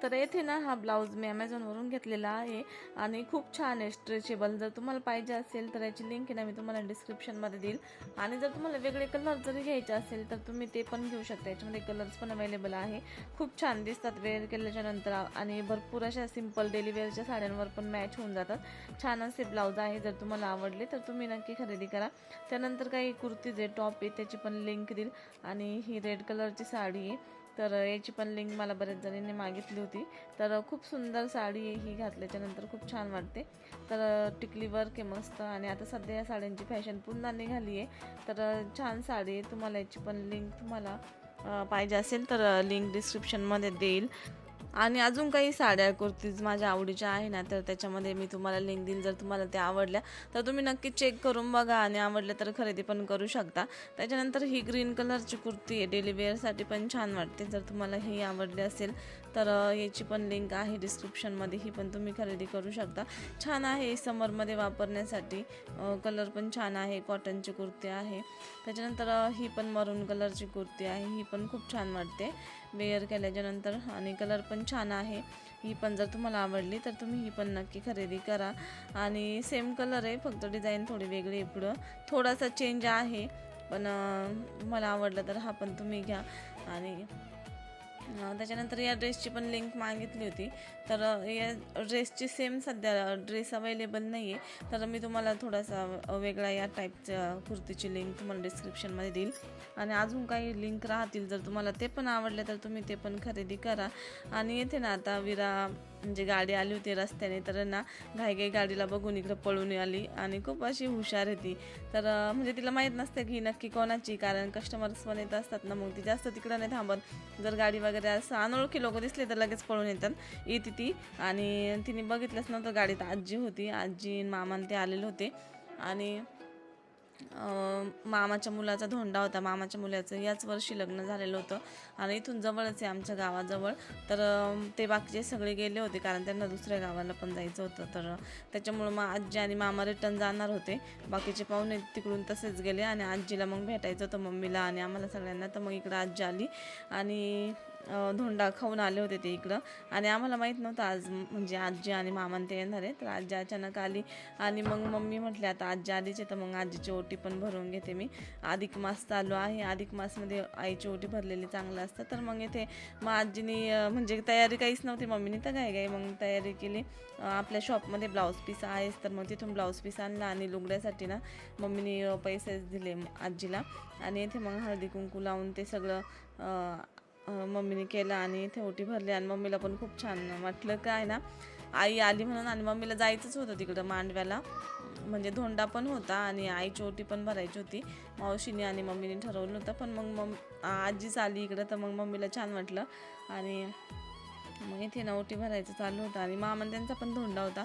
तर येथे ना हा ब्लाऊज मी ॲमेझॉनवरून घेतलेला आहे आणि खूप छान आहे, स्ट्रेचेबल. जर तुम्हाला पाहिजे असेल तर याची लिंक आहे ना मी तुम्हाला डिस्क्रिप्शनमध्ये देईल. आणि जर तुम्हाला वेगळे कलर जरी घ्यायचे असेल तर तुम्ही ते पण घेऊ शकता. याच्यामध्ये कलर्स पण अवेलेबल आहे. खूप छान दिसतात वेअर केल्याच्या नंतर आणि भरपूर अशा सिम्पल डेली वेअरच्या साड्यांवर पण मॅच होऊन जातात. छान असे ब्लाऊज आहे. जर तुम्हाला आवडले तर तुम्ही नक्की खरेदी करा. त्यानंतर काही कुर्तीज आहे, टॉप आहे, त्याची पण लिंक देईल. आणि ही रेड कलरची साडी आहे, तर याची पण लिंक मला बऱ्याच जणांनी मागितली होती. तर खूप सुंदर साडी आहे ही, घातल्याच्यानंतर खूप छान वाटते. तर टिकली वर्क आहे मस्त. आणि आता सध्या या साड्यांची फॅशन पुन्हा निघाली आहे. तर छान साडी आहे. तुम्हाला याची पण लिंक तुम्हाला पाहिजे असेल तर लिंक डिस्क्रिप्शनमध्ये देईल. आणि अजून काही साड्या कुर्तीज माझ्या आवडीच्या आहे ना, तर त्याच्यामध्ये मी तुम्हाला लिंक देईल. जर तुम्हाला त्या आवडल्या तर तुम्ही नक्की चेक करून बघा आणि आवडल्या तर खरेदी पण करू शकता. त्याच्यानंतर ही ग्रीन कलरची कुर्ती आहे, डेली वेअरसाठी पण छान वाटते. जर तुम्हाला ही आवडली असेल तर याची पण लिंक आहे डिस्क्रिप्शनमध्ये, ही पण तुम्ही खरेदी करू शकता. छान आहे समरमध्ये वापरण्यासाठी. कलर पण छान आहे, कॉटनची कुर्ती आहे. त्याच्यानंतर ही पण मरून कलरची कुर्ती आहे, ही पण खूप छान वाटते वेअर केल्याच्यानंतर आणि कलर पण छान आहे. ही पण जर तुम्हाला आवडली तर तुम्ही ही पण नक्की खरेदी करा. आणि सेम कलर आहे, फक्त डिझाईन थोडी वेगळी आहे, पुढं थोडासा चेंज आहे. पण मला आवडलं तर हा पण तुम्ही घ्या. आणि त्याच्यानंतर या ड्रेसची पण लिंक मागितली होती. तर या ड्रेसची सेम सध्या ड्रेस अवेलेबल नाही आहे, तर मी तुम्हाला थोडासा वेगळा या टाईपच्या कुर्तीची लिंक तुम्हाला डिस्क्रिप्शनमध्ये देईल. आणि अजून काही लिंक राहतील, जर तुम्हाला ते पण आवडले तर तुम्ही ते पण खरेदी करा. आणि येथे ना आता विरा म्हणजे गाडी आली होती रस्त्याने, तर ना घाईघाई गाडीला बघून इकडं पळून आली आणि खूप अशी हुशार आहे ती. तर म्हणजे तिला माहीत नसतं की नक्की कोणाची, कारण कस्टमर्स पण येत असतात ना, मग ती जास्त तिकडं नाही थांबत. जर गाडी वगैरे असं अनोळखी लोक दिसले तर लगेच पळून येते ती. आणि तिने बघितलंच नव्हतं, गाडीत आजी होती, आजी मामान ते आलेले होते. आणि मामाच्या मुलाचा धोंडा होता. मामाच्या मुलाचं याच वर्षी लग्न झालेलं होतं आणि इथून जवळच आहे आमच्या गावाजवळ. तर ते बाकीचे सगळे गेले होते, कारण त्यांना दुसऱ्या गावाला पण जायचं होतं. तर त्याच्यामुळं मग आजी आणि मामा रिटर्न जाणार होते. बाकीचे पाहुणे तिकडून तसेच गेले आणि आजीला मग भेटायचं होतं, मम्मीला आणि आम्हाला सगळ्यांना. तर मग इकडं आजी आली आणि धोंडा खाऊन आले होते ते इकडं. आणि आम्हाला माहीत नव्हतं आज म्हणजे आजी आणि मामान ते येणार आहे. तर आजी अचानक आली आणि मग मम्मी म्हटले आता आजी आलीच आहे, तर मग आजीची ओटी पण भरून घेते मी. अधिक मास चालू आहे, अधिक मासमध्ये आईची ओटी भरलेली चांगलं असतं. तर मग येथे मग आजीनी म्हणजे तयारी काहीच नव्हती, मम्मीने तर काय मग तयारी केली. आपल्या शॉपमध्ये ब्लाऊज पीस आहेच, तर मग तिथून ब्लाऊज पीस आणला आणि लुगड्यासाठी ना मम्मीने पैसे दिले आजीला. आणि इथे मग हळदी कुंकू लावून ते सगळं मम्मीने केलं आणि इथे ओटी भरली. आणि मम्मीला पण खूप छान वाटलं काय ना, आई आली म्हणून. आणि मम्मीला जायचंच होतं तिकडं मांडव्याला, म्हणजे धोंडा पण होता आणि आईची ओटी पण भरायची होती. मावशीने आणि मम्मीने ठरवलं होतं, पण मग आजीच आली इकडं, तर मग मम्मीला छान वाटलं. आणि मग इथे ना ओटी भरायचं चालू होतं. आणि मामा त्यांचा पण धोंडा होता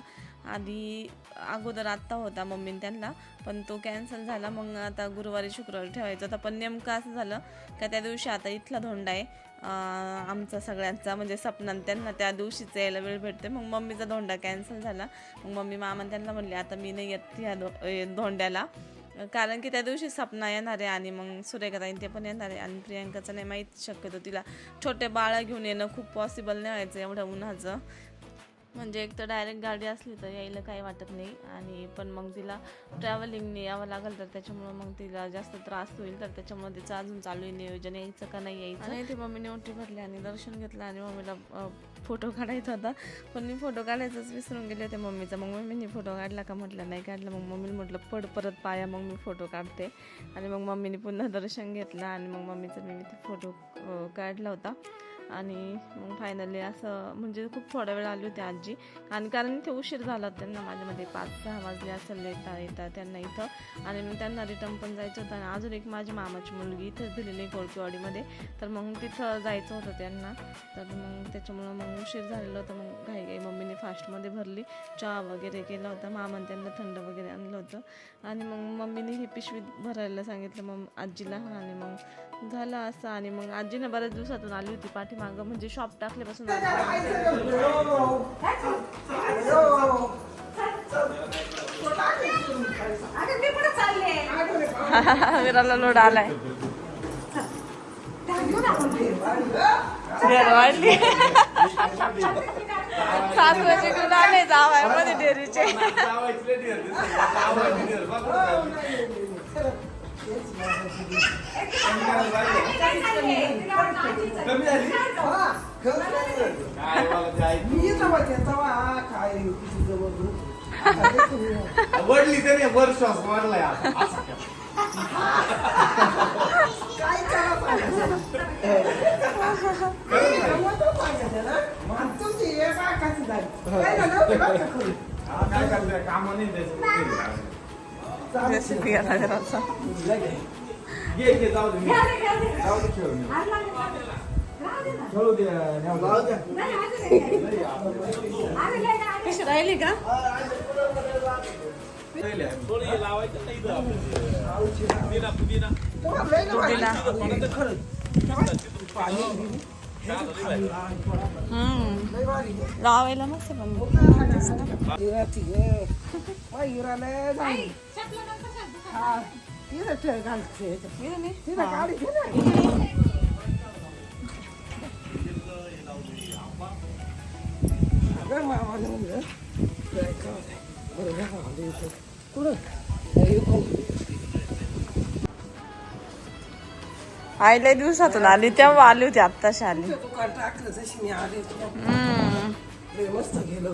अगोदर आत्ता होता मम्मीने त्यांना, पण तो कॅन्सल झाला. मग आता गुरुवारी शुक्रवारी ठेवायचा होता, पण नेमकं असं झालं का त्या दिवशी आता इथला धोंडा आहे आमचा सगळ्यांचा, म्हणजे सपना त्यांना त्या दिवशीच यायला वेळ भेटते. मग मम्मीचा धोंडा कॅन्सल झाला. मग मम्मी मामा त्यांना म्हणले आता मी नाही येत ह्या धोंड्याला, कारण की त्या दिवशी सपना येणार आहे आणि मग सुरेखाताईन ते पण येणार आहे. आणि प्रियांकाचं नाही माहीत, शक्यतो तिला छोटे बाळा घेऊन येणं खूप पॉसिबल नाही व्हायचं एवढं उन्हाचं. म्हणजे एक तर डायरेक्ट गाडी असली तर यायला काही वाटत नाही, आणि पण मग तिला ट्रॅव्हलिंगने यावं लागेल, तर त्याच्यामुळं मग तिला जास्त त्रास होईल. तर त्याच्यामुळे तिचं अजून चालू आहे नियोजन, यायचं का नाही यायचं. आणि ती मम्मीने ओटी भरली आणि दर्शन घेतलं आणि मम्मीला फोटो काढायचा होता, पण मी फोटो काढायचंच विसरून गेले होते मम्मीचा. मग मम्मीने फोटो काढला का म्हटलं नाही काढला. मग मम्मीने म्हटलं पड परत पाया, मग मी फोटो काढते. आणि मग मम्मीने पुन्हा दर्शन घेतलं आणि मग मम्मीचा मी ते फोटो काढला होता. आणि मग फायनली असं म्हणजे खूप थोडा वेळ आली होती आजी. आणि कारण इथे उशीर झाला त्यांना, माझ्यामध्ये 5-6 वाजले असेल येता त्यांना इथं. आणि मग त्यांना रिटर्न पण जायचं होतं. आणि अजून एक माझी मामाची मुलगी इथंच दिलेली कोळपेवाडीमध्ये, तर मग तिथं जायचं होतं त्यांना. तर मग त्याच्यामुळं मग उशीर झालेलं होतं. मग घाई मम्मीने फास्टमध्ये भरली, चहा वगैरे केला होता, मामाने त्यांना थंड वगैरे आणलं होतं. आणि मग मम्मीने ही पिशवी भरायला सांगितलं मग आजीला. आणि मग झालं असं. आणि मग आजीनं बऱ्याच दिवसातून आली होती पाठीमागं, म्हणजे शॉप टाकल्यापासून विराला लोड आलाय, घर वाढली. सातव्याचे गुण आले जावयामध्ये डेअरीचे. वडली त्याने वर्ष वाढलाय काय करते काम नाही घे जाऊ दे खेळू दे कशी राहिली का? लावायला मस्त आईला दिवसातून आली तेव्हा आली होती, आत्ताशी आली. मस्त गेलो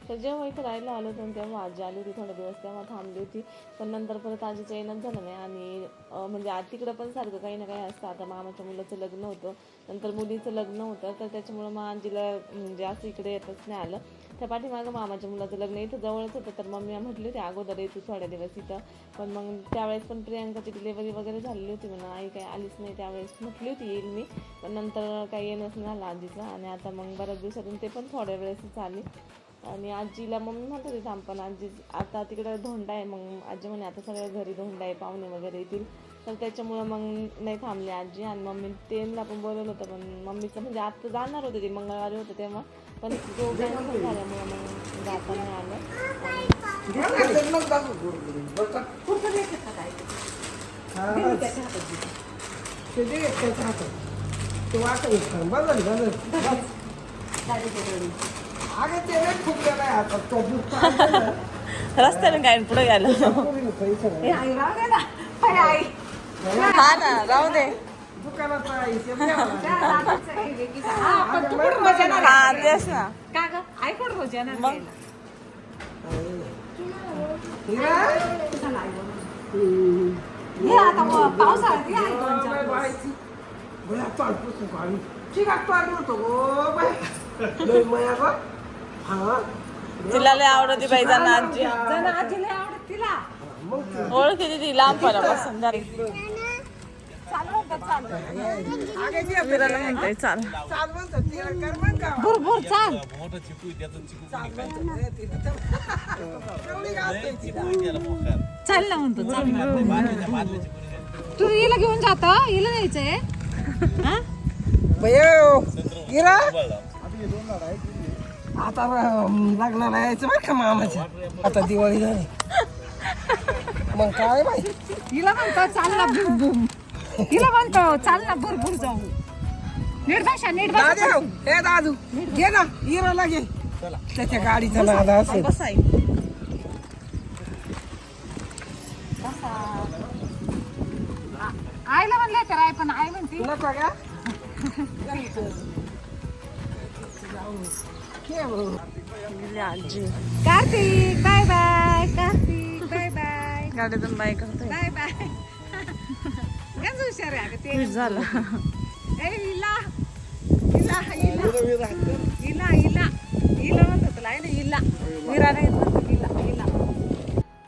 तर जेव्हा इथं राहायला आलो होतो तेव्हा आजी आली होती थोडे दिवस, तेव्हा थांबली होती. पण नंतर परत आजीचं येणंच झालं नाही. आणि म्हणजे आज तिकडं पण सारखं काही ना काही असतं. आता मामाच्या मुलाचं लग्न होतं, नंतर मुलीचं लग्न होतं, तर त्याच्यामुळं मग आजीला म्हणजे असं इकडे येतच नाही आलं. त्या पाठीमागं मामाच्या मुलाचं लग्न इथं जवळच होतं, तर मम्मी म्हटली होती अगोदर येतो थोड्या दिवस इथं. पण मग त्यावेळेस पण प्रियांकाची डिलेवरी वगैरे झालेली होती म्हणून आई काही आलीच नाही. त्यावेळेस म्हटली होती येईल मी, पण नंतर काही येणंच नाही झालं आजीचं. आणि आता मग बऱ्याच दिवसातून ते पण थोड्या वेळेसच आली. आणि आजीला मम्मी म्हणत होती थांब, पण आजी आता तिकडे धोंडा आहे. मग आजी म्हणे आता सगळं घरी धोंडा आहे, पाहुणे वगैरे येतील, तर त्याच्यामुळं मग नाही थांबली आजी. आणि मम्मी त्यांना पण बोलवलं होतं, पण मम्मीचं म्हणजे आता जाणार होते ते मंगळवारी होतं तेव्हा, पण तो कॅन्सल झाल्यामुळं मग जाता नाही आलं. रस्त्याने काय पुढे गेलं हा ना, राहू दे. हा तेच ना. मग तिला लय आवडती बाई जाणं आजी, ओळखी ती लहानपणापासून विराला म्हणताय चाल भरपूर चाल. चाल ना म्हणतो, तू हिला घेऊन जातो, हिला न्यायचंय आता लग्नाला यायचं बरं का मामाच्या. आता दिवाळी झाली मग काय बाई, हिला म्हणतो चाल ना भूम भूम, हिला म्हणतो चाल ना भरपूर जाऊ. नीट भाषा, नीट भाषा. दादू हे दादू घे ना हिराला घे, त्याच्या गाडीचा नाद असेल. आईला म्हणले तर आई, पण आई म्हणते नको का आजी. Kartik bye bye, Kartik bye bye, गाडीतून बाय करतोय. Bye bye. गंज हुशार आहे अगं ते. झालं ए हिला हिला हिला हिला हिला हिला म्हणतो तुला आहे ना, हिला विरा नाही म्हणतो, हिला हिला.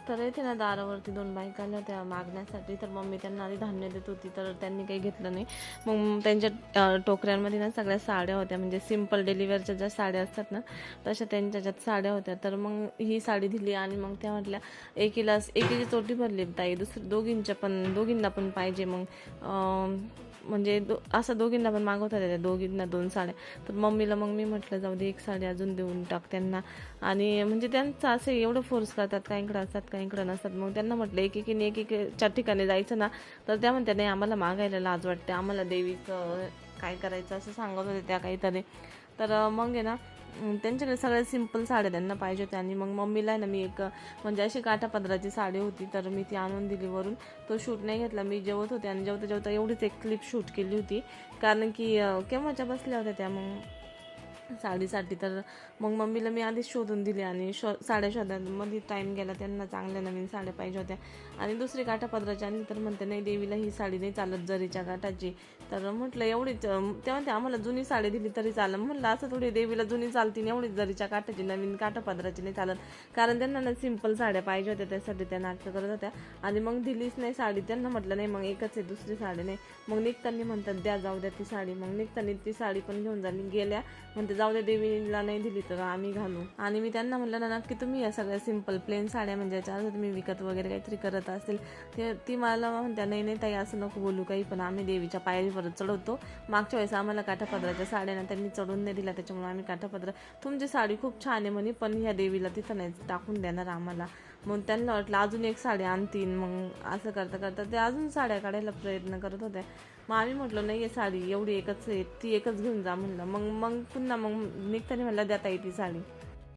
तर येते ना दारावरती 2 बायका आल्या होत्या मागण्यासाठी, तर मम्मी त्यांना आधी धान्य देत होती, तर त्यांनी काही घेतलं नाही. मग त्यांच्या टोकऱ्यांमध्ये ना सगळ्या साड्या होत्या, म्हणजे सिम्पल डेलिव्हरच्या ज्या साड्या असतात ना तशा त्यांच्याच्यात साड्या होत्या. तर मग ही साडी दिली आणि मग त्या म्हटल्या एकीची चोटी भरली ताई, दोघींना पण पाहिजे. मग म्हणजे असं दोघींना पण मागवता त्या दोघींना 2 साड्या. तर मम्मीला मग मी म्हटलं जाऊ दे, 1 साडी अजून देऊन टाक त्यांना. आणि म्हणजे त्यांचं असं एवढं फोर्स करतात, काही इकडं असतात काही इकडं नसतात. मग त्यांना म्हटलं एकेकीच्या ठिकाणी जायचं ना, तर त्या म्हणतात नाही आम्हाला मागायला लाज वाटते, आम्हाला देवीचं काय करायचं असं सांगत होते त्या काहीतरी. तर मग आहे ना त्यांच्याकडे सगळ्यात सिम्पल साड्या त्यांना पाहिजे होत्या. आणि मग मम्मीला आहे ना मी एक म्हणजे अशी काठापदराची साडी होती तर मी ती आणून दिली. वरून तो शूट नाही घेतला, मी जेवत होते आणि जेवता जेवता एवढीच एक क्लिप शूट केली होती, कारण की केव्हाच्या बसल्या होत्या त्या मग साडीसाठी. तर मग मम्मीला मी आधीच शोधून दिली आणि साड्या शोधण्यामध्ये टाईम गेला. त्यांना चांगल्या नवीन साड्या पाहिजे होत्या आणि दुसरी काठापदराची आणि तर म्हणते नाही देवीला ही साडी नाही चालत जरीच्या काठाची. तर म्हटलं एवढीच, तेव्हा ते आम्हाला जुनी साडी दिली तरी चालत. म्हटलं असं थोडी देवीला जुनी चालती एवढीच जरीच्या काठाची, नवीन काठापदराची नाही चालत, कारण त्यांना ना सिम्पल साड्या पाहिजे होत्या, त्यासाठी त्या नाटकं करत होत्या. आणि मग दिलीच नाही साडी. त्यांना म्हटलं नाही मग एकच आहे, दुसरी साडी नाही. मग निघताना म्हणतात द्या जाऊ द्या ती साडी. मग निघताना ती साडी पण घेऊन झाली गेल्या, म्हणते जाऊ द्या देवीला नाही दिली तर आम्ही घालू. आणि मी त्यांना म्हटलं ना नक्की तुम्ही या सगळ्या सिम्पल प्लेन साड्या म्हणजे याच्यावर तुम्ही विकत वगैरे काहीतरी करत असेल. ती मला म्हणत्या नाही नाही ताई असं नको बोलू काही, पण आम्ही देवीच्या पायरीवरच चढवतो. मागच्या वेळेस आम्हाला काठापदराच्या साड्या ना त्यांनी चढून नाही दिला, त्याच्यामुळे आम्ही काठापदर, तुमची साडी खूप छान आहे म्हणे पण ह्या देवीला तिथं नाही टाकून देणार आम्हाला. मग त्यांना वाटलं अजून एक साडी आणतीन. मग असं करता करता ते अजून साड्या काढायला प्रयत्न करत होत्या. मग आम्ही म्हटलं नाही आहे साडी एवढी एकच आहे, ती एकच घेऊन जा म्हणलं. मग पुन्हा मग निघताना म्हणलं द्या ताई ती साडी.